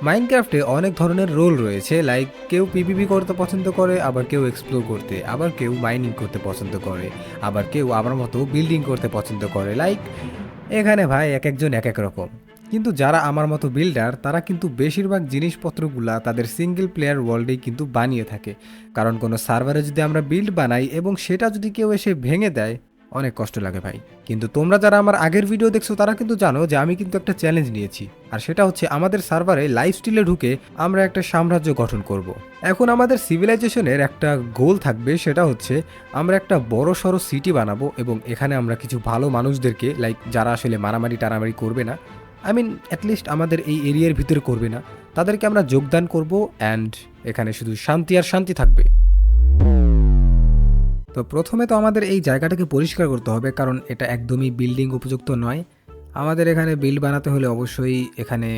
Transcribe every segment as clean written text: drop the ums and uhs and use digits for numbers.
মাইনক্রাফটে অনেক ধরনের রোল রয়েছে, লাইক কেউ পিভিপি করতে পছন্দ করে, আবার কেউ এক্সপ্লোর করতে, আবার কেউ মাইনিং করতে পছন্দ করে, আবার কেউ আমার মতো বিল্ডিং করতে পছন্দ করে। লাইক এখানে ভাই এক একজন এক এক রকম। কিন্তু যারা আমার মতো বিল্ডার তারা কিন্তু বেশিরভাগ জিনিসপত্রগুলা তাদের সিঙ্গেল প্লেয়ার ওয়ার্ল্ডেই কিন্তু বানিয়ে থাকে, কারণ কোনো সার্ভারে যদি আমরা বিল্ড বানাই এবং সেটা যদি কেউ এসে ভেঙে দেয় অনেক কষ্ট লাগে ভাই। কিন্তু তোমরা যারা আমার আগের ভিডিও দেখছো তারা কিন্তু জানো যে আমি কিন্তু একটা চ্যালেঞ্জ নিয়েছি, আর সেটা হচ্ছে আমাদের সার্ভারে লাইফ স্টিলে ঢুকে আমরা একটা সাম্রাজ্য গঠন করব। এখন আমাদের সিভিলাইজেশনের একটা গোল থাকবে, সেটা হচ্ছে আমরা একটা বড় সড়ো সিটি বানাবো এবং এখানে আমরা কিছু ভালো মানুষদেরকে, লাইক যারা আসলে মারামারি টারামারি করবে না, আই মিন অ্যাটলিস্ট আমাদের এই এরিয়ার ভিতরে করবে না, তাদেরকে আমরা যোগদান করব অ্যান্ড এখানে শুধু শান্তি আর শান্তি থাকবে। তো প্রথমে তো আমাদের এই জায়গাটাকে পরিষ্কার করতে হবে, কারণ এটা একদমই বিল্ডিং উপযুক্ত নয়। আমাদের এখানে বিল্ড বানাতে হলে অবশ্যই এখানে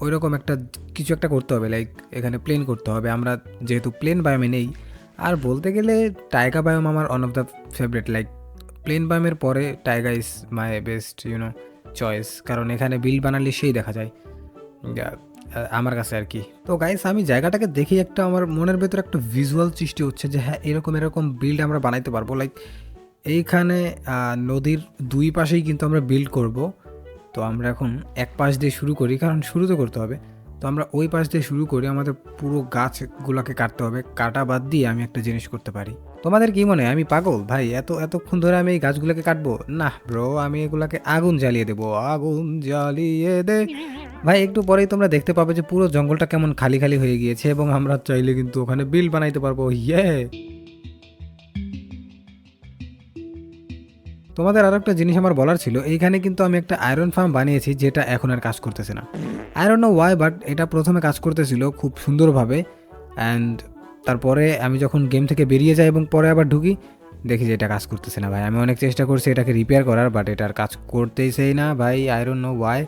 ওইরকম একটা কিছু একটা করতে হবে, লাইক এখানে প্লেন করতে হবে। আমরা যেহেতু প্লেন বায়োমে নেই, আর বলতে গেলে টাইগা বায়োম আমার one of the favourite, like plain বায়োমের পরে taiga is my best choice, কারণ এখানে বিল্ড বানালে সেই দেখা যায় আমার কাছে আর কি। তো গাইস আমি জায়গাটাকে দেখি একটা আমার মনের ভেতর একটা ভিজুয়াল সৃষ্টি হচ্ছে যে হ্যাঁ এরকম এরকম বিল্ড আমরা বানাইতে পারবো। লাইক এইখানে নদীর দুই পাশেই কিন্তু আমরা বিল্ড করব। তো আমরা এখন এক পাশ দিয়ে শুরু করি, কারণ শুরু তো করতে হবে। তো আমরা ওই পাশ দিয়ে শুরু করি, আমাদের পুরো গাছগুলোকে কাটতে হবে। কাটা বাদ দিয়ে আমি একটা জিনিস করতে পারি। তোমাদের কি মনে হয় আমি পাগল ভাই? এতক্ষণ ধরে আমি এই গাছগুলোকে কাটবো না ব্রো, আমি এগুলাকে আগুন জ্বালিয়ে দেবো। আগুন জ্বালিয়ে দে ভাই। একটু পরেই তোমরা দেখতে পাবে যে পুরো জঙ্গলটা কেমন খালি খালি হয়ে গিয়েছে এবং আমরা চাইলে কিন্তু ওখানে বিল বানাইতে পারবো। ইয়ে, তোমাদের আরো একটা জিনিস আমার বলার ছিল, এইখানে কিন্তু আমি একটা আয়রন ফার্ম বানিয়েছি যেটা এখন আর কাজ করতেছে না। I don't know Y, but এটা প্রথমে কাজ করতেছিল খুব সুন্দরভাবে, অ্যান্ড তারপরে আমি যখন গেম থেকে বেরিয়ে যাই এবং পরে আবার ঢুকি দেখি যে এটা কাজ করতেছে না ভাই। আমি অনেক চেষ্টা করছি এটাকে রিপেয়ার করার, বাট এটার কাজ করতেইছেই না ভাই। I don't know Y.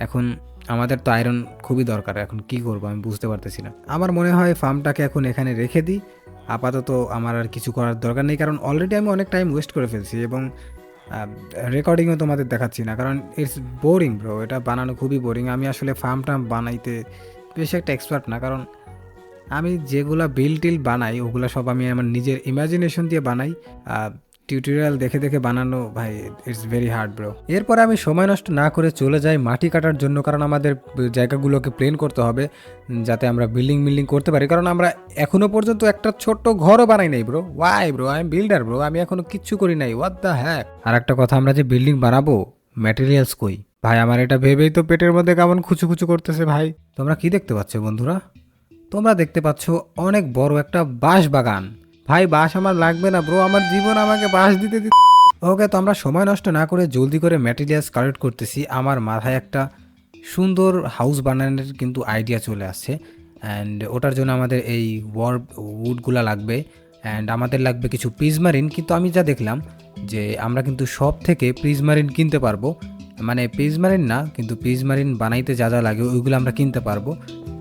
এখন আমাদের তো আয়রন খুবই দরকার, এখন কি করব আমি বুঝতে পারতেছি না। আমার মনে হয় ফার্মটাকে এখন এখানে রেখে দিই আপাতত। আমার আর কিছু করার দরকার নেই, কারণ অলরেডি আমি অনেক টাইম ওয়েস্ট করে ফেলছি এবং রেকর্ডিংও তোমাদের দেখাচ্ছি না, কারণ ইটস বোরিং ব্রো। এটা বানানো খুবই বোরিং। আমি আসলে ফার্মটা বানাইতে বেশি একটা এক্সপার্ট না, কারণ আমি যেগুলা বিল টিল বানাই ওগুলা সব আমি আমার নিজের ইমাজিনেশন দিয়ে বানাই। টিউটোরিয়াল দেখে দেখে বানানো ভাই ইটস ভেরি হার্ড ব্রো। এরপরে আমি সময় নষ্ট না করে চলে যাই মাটি কাটার জন্য, কারণ আমাদের জায়গাগুলোকে প্লেন করতে হবে যাতে আমরা বিল্ডিং করতে পারি, কারণ আমরা এখনো পর্যন্ত একটা ছোট্ট ঘরও বানাই নাই bro. Why bro? I am builder bro, আমি এখনো কিচ্ছু করি নাই। What the heck. আর একটা কথা, আমরা যে বিল্ডিং বানাবো ম্যাটেরিয়ালস কই ভাই? আমার এটা ভেবেই তো পেটের মধ্যে কেমন খুচু করতেছে ভাই। তোমরা কি দেখতে পাচ্ছ বন্ধুরা? তোমরা দেখতে পাচ্ছ অনেক বড় একটা বাঁশ বাগান। ভাই বাঁশ আমার লাগবে না ব্রো, আমার জীবন আমাকে বাঁশ দিতে দিতে। ওকে, তো আমরা সময় নষ্ট না করে জলদি করে ম্যাটেরিয়ালস কালেক্ট করতেছি। আমার মাথায় একটা সুন্দর হাউস বানানোর কিন্তু আইডিয়া চলে আসছে, অ্যান্ড ওটার জন্য আমাদের এই উডগুলা লাগবে, অ্যান্ড আমাদের লাগবে কিছু প্রিজমারিন। কিন্তু আমি যা দেখলাম যে আমরা কিন্তু সব থেকে প্রিজমারিন কিনতে পারবো, মানে প্রিজমারিন না কিন্তু প্রিজমারিন বানাইতে যা যা লাগে ওইগুলো আমরা কিনতে পারবো।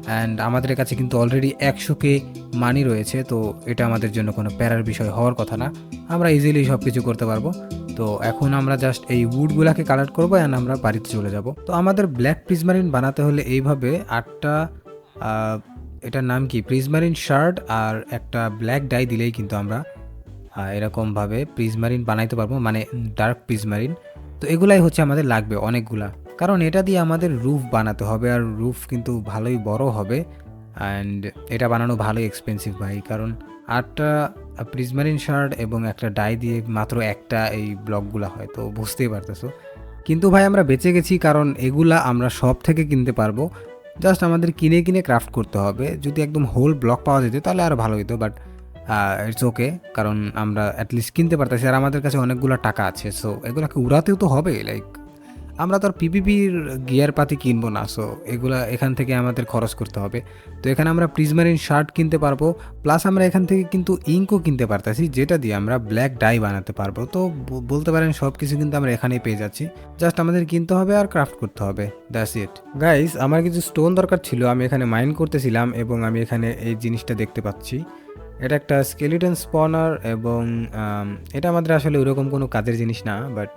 অ্যান্ড আমাদের কাছে কিন্তু অলরেডি 100K মানি রয়েছে, তো এটা আমাদের জন্য কোনো প্যারার বিষয় হওয়ার কথা না। আমরা ইজিলি সব কিছু করতে পারবো। তো এখন আমরা জাস্ট এই উডগুলাকে কালেক্ট করবো অ্যান্ড আমরা বাড়িতে চলে যাব। তো আমাদের ব্ল্যাক প্রিজমারিন বানাতে হলে এইভাবে 8টা এটার নাম কি প্রিজমারিন শার্ট আর একটা ব্ল্যাক ডাই দিলেই কিন্তু আমরা এরকমভাবে প্রিজমারিন বানাইতে পারবো, মানে ডার্ক প্রিজমারিন। তো এগুলাই হচ্ছে আমাদের লাগবে অনেকগুলা, কারণ এটা দিয়ে আমাদের রুফ বানাতে হবে, আর রুফ কিন্তু ভালোই বড় হবে, অ্যান্ড এটা বানানো ভালোই এক্সপেন্সিভ ভাই। কারণ 8টা প্রিজমারিন শার্ট এবং একটা ডাই দিয়ে মাত্র একটা এই ব্লকগুলো হয়, তো বুঝতেই পারতেছো। কিন্তু ভাই আমরা বেঁচে গেছি, কারণ এগুলা আমরা সব থেকে কিনতে পারবো। জাস্ট আমাদের কিনে কিনে ক্রাফট করতে হবে। যদি একদম হোল ব্লক পাওয়া যেত তাহলে আরও ভালো হতো, বাট ইটস ওকে, কারণ আমরা অ্যাটলিস্ট কিনতে পারতেছি আর আমাদের কাছে অনেকগুলো টাকা আছে। সো এগুলোকে উড়াতেও তো হবে, লাইক আমরা তো আর পিপিপির গিয়ার পাতি কিনবো না। সো এগুলা এখান থেকে আমাদের খরচ করতে হবে। তো এখানে আমরা প্রিজমারিন শার্ট কিনতে পারবো, প্লাস আমরা এখান থেকে কিন্তু ইঙ্কও কিনতে পারতেছি, যেটা দিয়ে আমরা ব্ল্যাক ডাই বানাতে পারবো। তো বলতে পারেন সব কিছু কিন্তু আমরা এখানেই পেয়ে যাচ্ছি, জাস্ট আমাদের কিনতে হবে আর ক্রাফট করতে হবে। That's it guys. আমার কিছু স্টোন দরকার ছিল, আমি এখানে মাইন করতেছিলাম এবং আমি এখানে এই জিনিসটা দেখতে পাচ্ছি। এটা একটা স্কেলিটন স্পনার এবং এটা আমাদের আসলে ওইরকম কোনো কাজের জিনিস না, বাট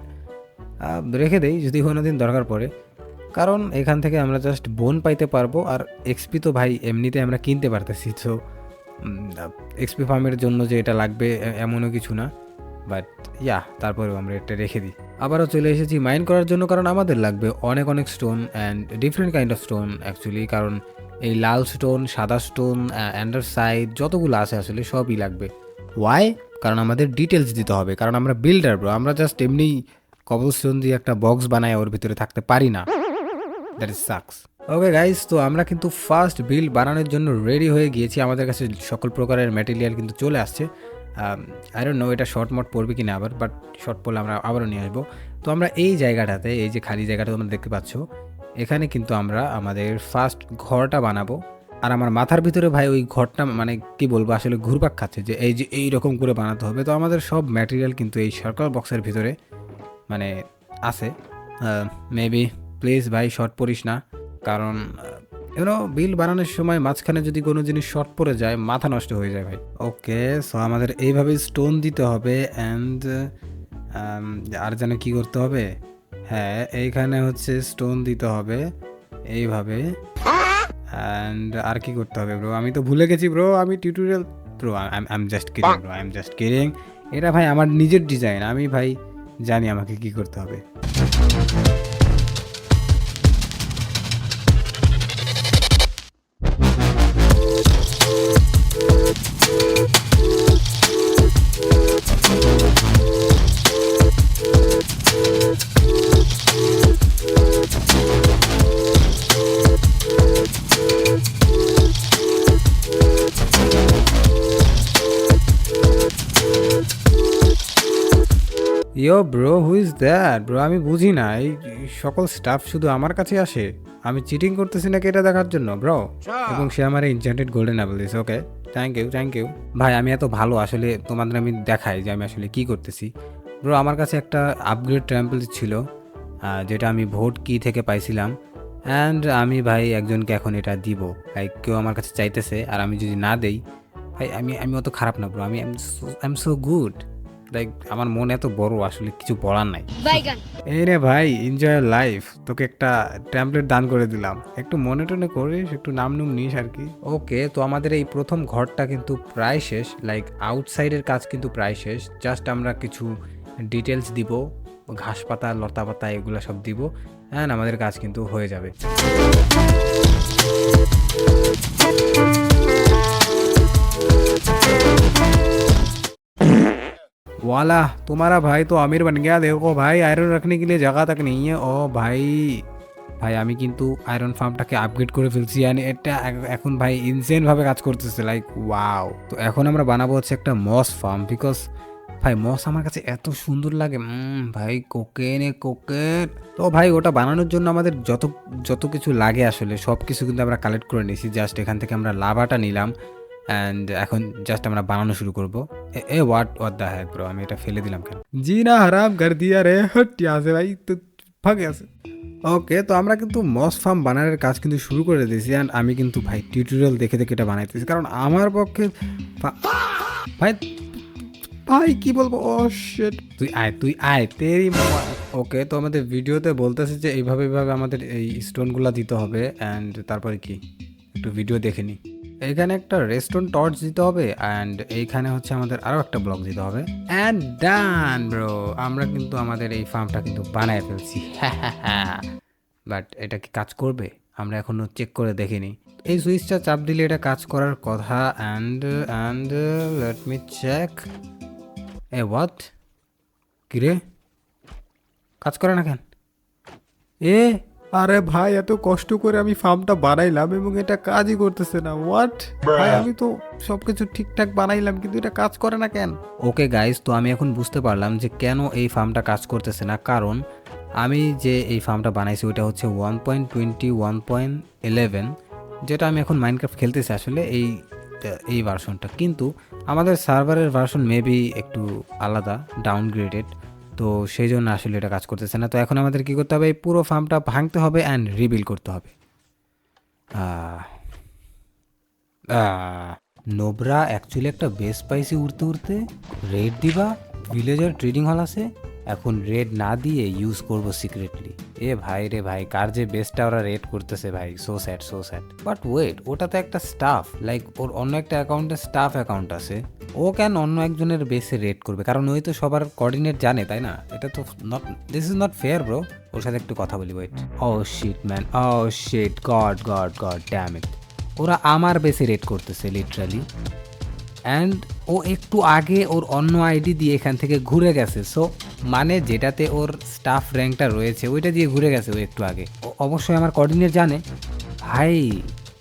রেখে দেই যদি কোনো দিন দরকার পড়ে। কারণ এখান থেকে আমরা জাস্ট বোন পাইতে পারবো, আর এক্সপি তো ভাই এমনিতে আমরা কিনতে পারতেছি। তো এক্সপি ফার্মের জন্য যে এটা লাগবে এমনও কিছু না, বাট তারপরেও আমরা এটা রেখে দিই। আবারও চলে এসেছি মাইন করার জন্য, কারণ আমাদের লাগবে অনেক অনেক stone and different kind of stone actually. কারণ এই লাল স্টোন, সাদা স্টোন, অ্যান্ডারসাইড যতগুলো আছে আসলে সবই লাগবে। ওয়াই? কারণ আমাদের ডিটেলস দিতে হবে, কারণ আমরা বিল্ডার ব্রো। আমরা জাস্ট এমনি কবল স্টোন দিয়ে একটা বক্স বানায় ওর ভিতরে থাকতে পারি না। That is sucks. Okay guys, তো আমরা কিন্তু ফার্স্ট বিল্ড বানানোর জন্য রেডি হয়ে গিয়েছি। আমাদের কাছে সকল প্রকারের ম্যাটেরিয়াল কিন্তু চলে আসছে। আই ডোন্ট নো এটা শর্ট মট পড়বে কিনা আবার, বাট শর্ট পড়লে আমরা আবারও নিয়ে আসবো। তো আমরা এই জায়গাটাতে, এই যে খালি জায়গাটা তোমরা দেখতে পাচ্ছ, এখানে কিন্তু আমরা আমাদের ফার্স্ট ঘরটা বানাবো। আর আমার মাথার ভিতরে ভাই ওই ঘরটা মানে কি বলবো আসলে ঘুরপাক খাচ্ছে যে এই রকম করে বানাতে হবে। তো আমাদের সব ম্যাটেরিয়াল কিন্তু এই সার্কেল বক্সের ভিতরে মানে আছে। মেবি প্লিজ ভাই শর্ট পড়িস না, কারণ বিল বানানোর সময় মাঝখানে যদি কোনো জিনিস শর্ট পড়ে যায় মাথা নষ্ট হয়ে যায় ভাই। ওকে, সো আমাদের এইভাবে স্টোন দিতে হবে অ্যান্ড আর যেন কি করতে হবে, হ্যাঁ এইখানে হচ্ছে স্টোন দিতে হবে এইভাবে। অ্যান্ড আর কি করতে হবে ব্রো, আমি তো ভুলে গেছি ব্রো, আমি tutorial bro, I am just kidding bro, I am just kidding. এটা ভাই আমার নিজের ডিজাইন, আমি ভাই জানি আমাকে কি করতে হবে। Yo bro, who is that bro? আমি বুঝি না, এই সকল স্টাফ শুধু আমার কাছে আসে। আমি চিটিং করতেছি নাকি এটা দেখার জন্য ব্রো? এবং সে আমার ইনচেন্টেড গোল্ডেন অ্যাপল দিয়েছে। ওকে, থ্যাংক ইউ ভাই। আমি এত ভালো আসলে তোমাদের আমি দেখাই যে আমি আসলে কি করতেছি ব্রো। আমার কাছে একটা আপগ্রেড ট্যাম্পল ছিল, যেটা আমি ভোট কি থেকে পাইছিলাম। অ্যান্ড আমি ভাই একজনকে এখন এটা দিব, লাইক কেউ আমার কাছে চাইতেছে, আর আমি যদি না দেই ভাই, আমি অত খারাপ না bro. I am so good, like আমার মন এত বড়, আসলে কিছু বলার নাই। এই রে ভাই, এনজয় লাইফ, তোকে একটা ট্যাম্পলেট দান করে দিলাম, একটু মনে টনে করিস, একটু নাম নুম নিস আর কি। ওকে, তো আমাদের এই প্রথম ঘরটা কিন্তু প্রায় শেষ, লাইক আউটসাইডের কাজ কিন্তু প্রায় শেষ। জাস্ট আমরা কিছু ডিটেলস দিব, ঘাস পাতা, লতা পাতা এগুলো সব দিব, অ্যান্ড আমাদের কাজ কিন্তু হয়ে যাবে। वाला तुम्हारा भाई तो अमीर बन गया। देखो भाई, आयरन रखने के लिए जगह तक नहीं है। ও ভাই, আমি কিন্তু আয়রন ফার্মটাকে আপগ্রেড করে ফেলছি, আর এটা এখন ভাই ইনসেন ভাবে কাজ করতেছে, লাইক ওয়াও। তো এখন আমরা বানাবো হচ্ছে একটা মস ফার্ম, বিকজ ভাই মস আমার কাছে এত সুন্দর লাগে ভাই, কোকেন। তো ভাই ওটা বানানোর জন্য আমাদের যত কিছু লাগে আসলে সব কিছু কিন্তু আমরা কালেক্ট করে নিয়েছি। জাস্ট এখান থেকে আমরা লাভাটা নিলাম, অ্যান্ড এখন জাস্ট আমরা বানানো শুরু করবো। হোয়াট দ্য হেক ব্রো, আমি এটা ফেলে দিলাম কেন? জি না, হারাম কর দিয়া রে, হট আছে ভাই, তো ফাঁকে আছে। ওকে, তো আমরা কিন্তু মস ফার্ম বানানোর কাজ কিন্তু শুরু করে দিয়েছি, অ্যান্ড আমি কিন্তু ভাই টিউটোরিয়াল দেখে এটা বানাইতেছি, কারণ আমার পক্ষে ভাই ভাই কি বলবো, ও শিট, তুই আয় তেরি মামা। ওকে, তো আমাদের ভিডিওতে বলতেছে যে এইভাবে আমাদের এই স্টোনগুলো দিতে হবে, অ্যান্ড তারপরে কি একটু ভিডিও দেখে নি। এখানে একটা রেস্টুরেন্ট টর্চ দিতে হবে, অ্যান্ড এইখানে হচ্ছে আমাদের আরও একটা ব্লক দিতে হবে, অ্যান্ড ডান ব্রো, আমরা কিন্তু আমাদের এই ফার্মটা কিন্তু বানায় ফেলছি। বাট এটা কি কাজ করবে আমরা এখনো চেক করে দেখিনি। এই সুইচটা চাপ দিলে এটা কাজ করার কথা, and let me check. What, কিরে কাজ করে না কেন? আরে ভাই, এত কষ্ট করে আমি ফার্মটা বানাইলাম এবং এটা কাজই করতেছে না। হোয়াট ভাই, আমি তো সবকিছু ঠিকঠাক বানাইলাম কিন্তু এটা কাজ করে না কেন? ওকে গাইস, তো আমি এখন বুঝতে পারলাম যে কেন এই ফার্মটা কাজ করতেছে না। কারণ আমি যে এই ফার্মটা বানাইছি ওইটা হচ্ছে 1.20 1.11, যেটা আমি এখন মাইনক্রাফট খেলতেছি আসলে এই ভার্সনটা, কিন্তু আমাদের সার্ভারের ভার্সন মেবি একটু আলাদা, ডাউনগ্রেডেড, তো সেই জন্য আসলে এটা কাজ করতেছে না। তো এখন আমাদের কি করতে হবে, এই পুরো ফার্মটা ভাঙতে হবে অ্যান্ড রিবিল করতে হবে। নোবরা অ্যাকচুয়ালি একটা বেস পাইছি উড়তে রেড দিবা, ভিলেজার ট্রেডিং হল আছে, এখন রেড না দিয়ে ইউজ করব সিক্রেটলি। এ ভাই রে ভাই, কার যে বেসটা ওরা রেড করতেছে ভাই, so sad so sad. But wait, ওটা তো একটা স্টাফ, লাইক ওর অন্য একটা অ্যাকাউন্টে স্টাফ অ্যাকাউন্ট আছে, ও কেন অন্য একজনের বেসে রেড করবে? কারণ ওই তো সবার কোঅর্ডিনেট জানে, তাই না? এটা তো not, this is not fair bro. ওর সাথে একটু কথা বলি, wait. Oh shit man, oh shit, god god god damn it, ওরা আমার বেসে রেড করতেছে লিটারালি। অ্যান্ড ও একটু আগে ওর অন্য আইডি দিয়ে এখান থেকে ঘুরে গেছে, সো মানে যেটাতে ওর স্টাফ র্যাঙ্কটা রয়েছে ওইটা দিয়ে ঘুরে গেছে ও একটু আগে। ও অবশ্যই আমার কোঅর্ডিনেট জানে। ভাই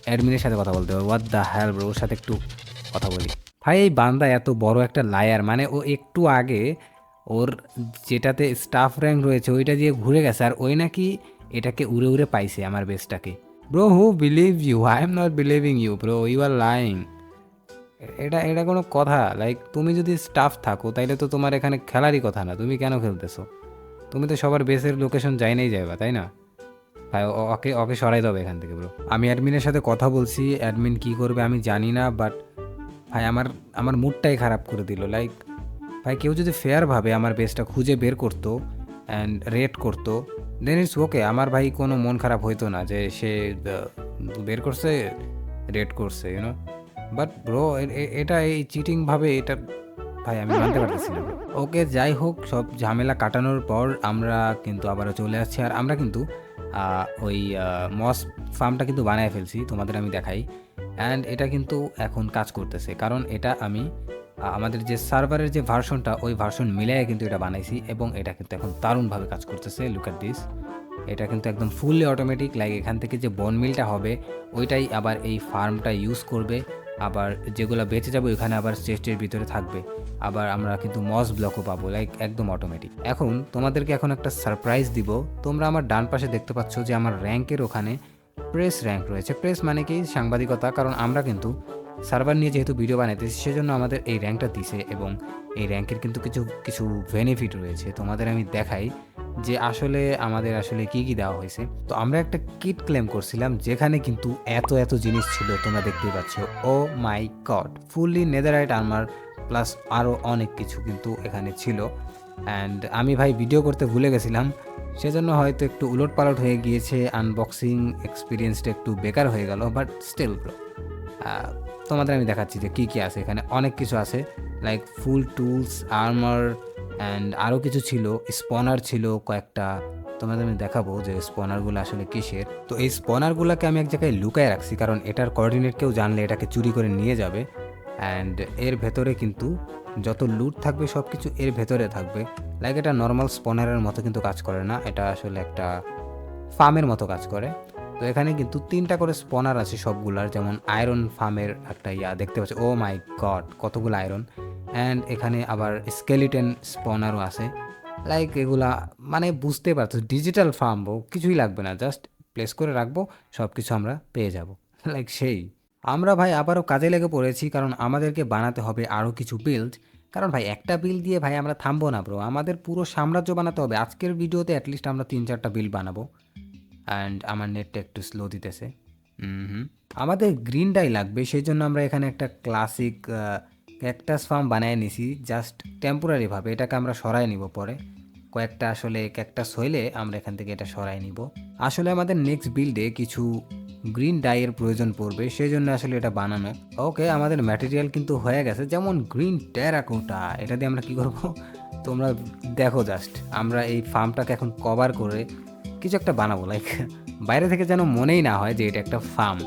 অ্যাডমিনের সাথে কথা বলতে হবে, হোয়াট দ্য হেল ব্রো, ওর সাথে একটু কথা বলি। ভাই এই বান্দা এত বড় একটা লায়ার, মানে ও একটু আগে ওর যেটাতে স্টাফ র্যাঙ্ক রয়েছে ওইটা দিয়ে ঘুরে গেছে, আর ওই নাকি এটাকে উড়ে উড়ে পাইছে আমার বেসটাকে। Bro who believe you? I am not believing you bro, you are lying. এটা এটা কোনো কথা? লাইক তুমি যদি স্টাফ থাকো তাইলে তো তোমার এখানে খেলারই কথা না, তুমি কেন খেলতেছো? তুমি তো সবার বেসের লোকেশন যাইনেই যাইবা, তাই না? ভাই ওকে ওকে সরাই দেবে এখান থেকে ব্রো। আমি অ্যাডমিনের সাথে কথা বলছি, অ্যাডমিন কি করবে আমি জানি না, বাট ভাই আমার আমার মুডটাই খারাপ করে দিল। লাইক ভাই কেউ যদি ফেয়ারভাবে আমার বেসটা খুঁজে বের করতো অ্যান্ড রেট করতো, দেন ইটস ওকে, আমার ভাই কোনো মন খারাপ হইতো না যে সে বের করছে, রেট করছে, ইউনো। বাট ব্রো এটা এই চিটিংভাবে, এটা ভাই আমি মানতে পারতেছি না। ওকে যাই হোক, সব ঝামেলা কাটানোর পর আমরা কিন্তু আবারও চলে আসছি, আর আমরা কিন্তু ওই মস ফার্মটা কিন্তু বানায় ফেলছি, তোমাদের আমি দেখাই। অ্যান্ড এটা কিন্তু এখন কাজ করতেছে, কারণ এটা আমি আমাদের যে সার্ভারের যে ভার্সনটা ওই ভার্সন মিলিয়ে কিন্তু এটা বানাইছি, এবং এটা কিন্তু এখন দারুণভাবে কাজ করতেছে। লুক অ্যাট দিস, এটা কিন্তু একদম ফুললি অটোমেটিক। লাইক এখান থেকে যে বন মিলটা হবে ওইটাই আবার এই ফার্মটা ইউজ করবে, আবার যেগুলো বেঁচে যাবে ওইখানে আবার চেস্টের ভিতরে থাকবে, আবার আমরা কিন্তু মস ব্লকও পাবো, লাইক একদম অটোমেটিক। এখন তোমাদেরকে এখন একটা সারপ্রাইজ দিব। তোমরা আমার ডান পাশে দেখতে পাচ্ছ যে আমার র্যাঙ্কের ওখানে প্রেস র্যাঙ্ক রয়েছে। প্রেস মানে কি? সাংবাদিকতা। কারণ আমরা কিন্তু সার্ভার নিয়ে যেহেতু ভিডিও বানাইতেছি সেজন্য আমাদের এই র্যাঙ্কটা দিছে, এবং এই র্যাঙ্কের কিন্তু কিছু কিছু বেনিফিট রয়েছে। তোমাদের আমি দেখাই যে আসলে আমাদের আসলে কি কি দেওয়া হয়েছে। তো আমরা একটা কিট ক্লেম করছিলাম যেখানে কিন্তু এত এত জিনিস ছিল, তোমরা দেখতেই পাচ্ছ। ও my god, fully Netherite armour plus আরও অনেক কিছু কিন্তু এখানে ছিল। অ্যান্ড আমি ভাই ভিডিও করতে ভুলে গেছিলাম, সেজন্য হয়তো একটু উলট পালট হয়ে গিয়েছে, আনবক্সিং এক্সপিরিয়েন্সটা একটু বেকার হয়ে গেল। বাট স্টিল ব্রো, তোমাদের আমি দেখাচ্ছি যে কী কী আছে এখানে। অনেক কিছু আছে, like full tools, armour, and আরও কিছু ছিল, স্পনার ছিল কয়েকটা। তোমাদের আমি দেখাবো যে স্পনারগুলো আসলে কিসের। তো এই স্পনারগুলোকে আমি এক জায়গায় লুকায় রাখছি, কারণ এটার কোঅর্ডিনেট কেউ জানলে এটাকে চুরি করে নিয়ে যাবে। অ্যান্ড এর ভেতরে কিন্তু যত লুট থাকবে সব কিছু এর ভেতরে থাকবে। লাইক এটা নর্মাল স্পনারের মতো কিন্তু কাজ করে না, এটা আসলে একটা ফার্মের মতো কাজ করে। তো এখানে কিন্তু 3টা করে স্পনার আছে সবগুলার, যেমন আয়রন ফার্মের একটা দেখতে পাচ্ছি। ও মাই গড, কতগুলো আয়রন। অ্যান্ড এখানে আবার স্কেলিটন স্পনারও আছে। লাইক এগুলা মানে বুঝতে পারছো, ডিজিটাল ফার্ম, কিছুই লাগবে না, জাস্ট প্লেস করে রাখবো, সব কিছু আমরা পেয়ে যাব। লাইক সেই আমরা ভাই আবারও কাজে লেগে পড়েছি, কারণ আমাদেরকে বানাতে হবে আরও কিছু বিল্ড। কারণ ভাই একটা বিল দিয়ে ভাই আমরা থামবো না ব্রো, আমাদের পুরো সাম্রাজ্য বানাতে হবে। আজকের ভিডিওতে অ্যাটলিস্ট আমরা 3-4টা বিল বানাবো। অ্যান্ড আমার নেটটা একটু স্লো দিতেছে। আমাদের গ্রিন ডাই লাগবে, সেই জন্য আমরা এখানে একটা ক্লাসিক ক্যাকটাস ফার্ম বানিয়ে নিছি, জাস্ট টেম্পোরারিভাবে। এটাকে আমরা সরাই নিব পরে, কয়েকটা আসলে ক্যাকটাস হইলে আমরা এখান থেকে এটা সরাই নিব। আসলে আমাদের নেক্সট বিল্ডে কিছু গ্রিন ডাইয়ের প্রয়োজন পড়বে, সেই জন্য আসলে এটা বানানো। ওকে, আমাদের ম্যাটেরিয়াল কিন্তু হয়ে গেছে, যেমন গ্রিন টেরাকোটা। এটা দিয়ে আমরা কি করব তোমরা দেখো জাস্ট। আমরা এই ফার্মটাকে এখন কভার করে কিছু একটা বানাবো, লাইক বাইরে থেকে যেন মনেই না হয় যে এটা একটা farm.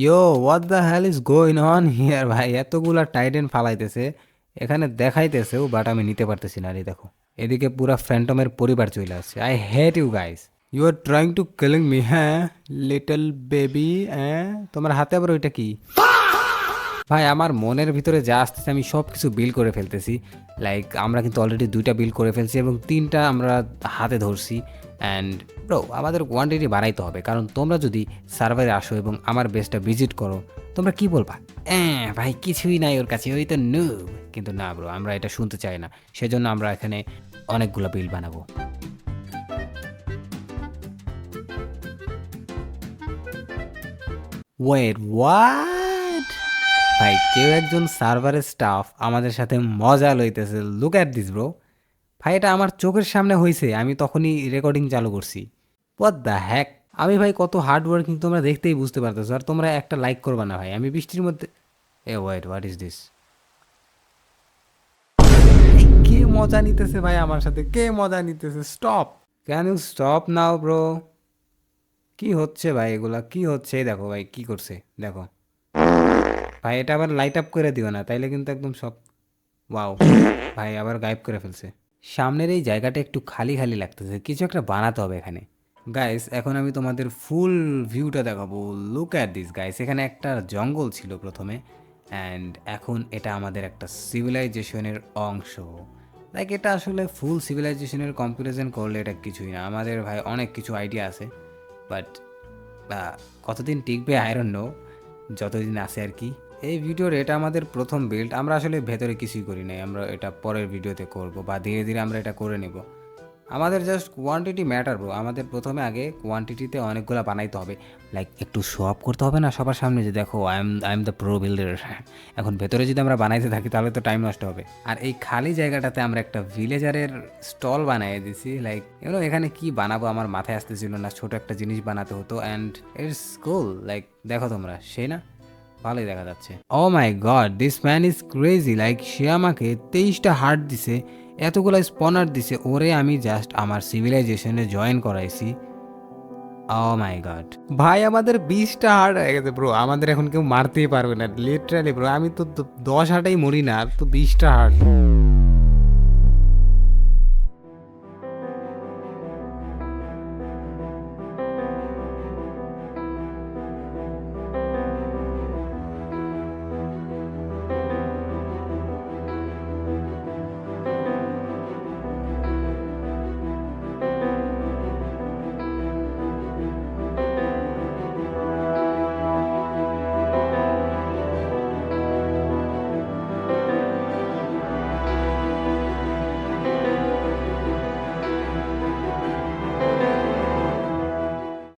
Yo, what the hell is going on here ভাই? এতগুলা টাইটেন ফালাইতেছে এখানে, দেখাইতেছেও, বাট আমি নিতে পারতেছি না। এই দেখো, এদিকে পুরা ফ্যান্টমের পরিবার চলে আসছে। I hate you guys. You are trying to killing me, হ্যাঁ লিটল বেবি, হ্যাঁ তোমার হাতে আবার ওইটা কি? ভাই আমার মনের ভিতরে যা আসতেছে আমি সব কিছু বিল করে ফেলতেছি। লাইক আমরা কিন্তু অলরেডি 2টা বিল করে ফেলছি এবং 3টা আমরা হাতে ধরছি। অ্যান্ড ব্রো আমাদের কোয়ান্টিটি বাড়াইতে হবে, কারণ তোমরা যদি সার্ভারে আসো এবং আমার বেসটা ভিজিট করো, তোমরা কি বলবা? ভাই কিছুই নাই ওর কাছে, ওই তো নুব। কিন্তু না ব্রো, আমরা এটা শুনতে চাই না, সেজন্য আমরা এখানে অনেকগুলো বিল বানাবো। Wait what? ভাই কেউ একজন সার্ভারের স্টাফ আমাদের সাথে মজা লইতেছে। Look at this bro. ভাই এটা আমার চোখের সামনে হয়েছে, আমি তখনই রেকর্ডিং চালু করছি। What the heck! আমি ভাই কত হার্ড ওয়ার্কিং তোমরা দেখতেই বুঝতে পারতেছো, আর তোমরা একটা লাইক করবা না ভাই। আমি বৃষ্টির মধ্যে ওয়েট, হোয়াট ইজ দিস? কে মজা নিতেছে ভাই আমার সাথে? কে মজা নিতেছে? Stop! Can you stop now bro? কি হচ্ছে ভাই এগুলা? কি হচ্ছে? এই দেখো ভাই কি করছে, দেখো ভাই। এটা আবার লাইট আপ করে দিও না, তাইলে কিন্তু একদম সব ওয়াও। ভাই আবার গায়েব করে ফেলছে। সামনের এই জায়গাটা একটু খালি খালি লাগতেছে, কিছু একটা বানাতে হবে এখানে। গাইস এখন আমি তোমাদের ফুল ভিউটা দেখাবো। লুক অ্যাট দিস গাইস, এখানে একটা জঙ্গল ছিল প্রথমে, অ্যান্ড এখন এটা আমাদের একটা সিভিলাইজেশনের অংশ। লাইক এটা আসলে ফুল সিভিলাইজেশনের কম্পারিজন করলে এটা কিছুই না। আমাদের ভাই অনেক কিছু আইডিয়া আছে, বাট কতদিন টিকবে আয়রন নো, যতদিন আছে আর কি। এই ভিডিওর এটা আমাদের প্রথম বিল্ড। আমরা আসলে ভেতরে কিছুই করি নাই, আমরা এটা পরের ভিডিওতে করব বা ধীরে ধীরে আমরা এটা করে নেব। আমাদের জাস্ট কোয়ান্টিটি ম্যাটার ব্রো। আমাদের প্রথমে আগে কোয়ান্টিটিতে অনেকগুলো বানাইতে হবে। লাইক একটু শো আপ করতে হবে না সবার সামনে যে দেখো I am the pro builder. এখন ভেতরে যদি আমরা বানাইতে থাকি তাহলে তো টাইম নষ্ট হবে। আর এই খালি জায়গাটাতে আমরা একটা ভিলেজারের স্টল বানিয়ে দিছি। লাইক এখানে কি বানাবো আমার মাথায় আসতেছিল না, ছোট একটা জিনিস বানাতে হতো। And it's cool. লাইক দেখো তোমরা, সেই না ভালোই দেখা যাচ্ছে। Oh my god, this man is crazy. Like সে আমাকে 23টা হার্ট দিছে, এতগুলো স্পনার দিছে, ওরে আমি জাস্ট আমার সিভিলাইজেশনে জয়েন করাইছি। ও মাই গড ভাই আমাদের 20টা হার্ট হয়ে গেছে ব্রো। আমাদের এখন কেউ মারতেই পারবে না লিটারালি ব্রো। আমি তো 10 হার্টেই মরি না, আর তো 20টা হার্ট।